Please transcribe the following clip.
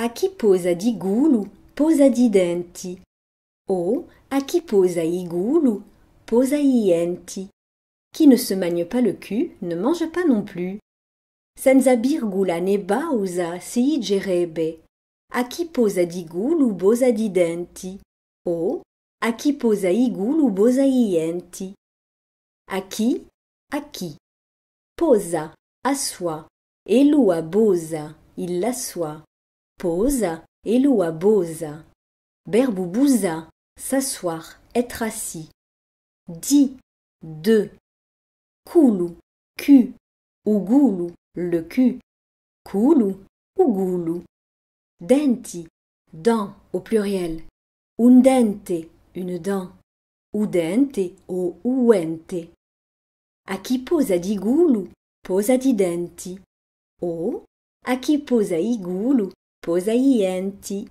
A chi posa di gulu, posa di denti. O, a chi posa i gulu, posa i enti. Qui ne se magne pas le cul, ne mange pas non plus. Senza birgula ne bausa si gerebbe. A chi posa di gulu, bosa di denti. O, a chi posa i gulu, bosa i enti. A chi? A chi. Posa, assoit. Elua bosa, il l'assoit. Posa, elua bosa. Berbouza, s'asseoir, être assis. Di, de. Culu, cu. Ugulu, le cul. Culu, ugulu. Denti, dent au pluriel. Un dente, une dent. Udente o uente. A chi posa di gulu, posa di denti. O, a chi posa i gulu, posa i enti.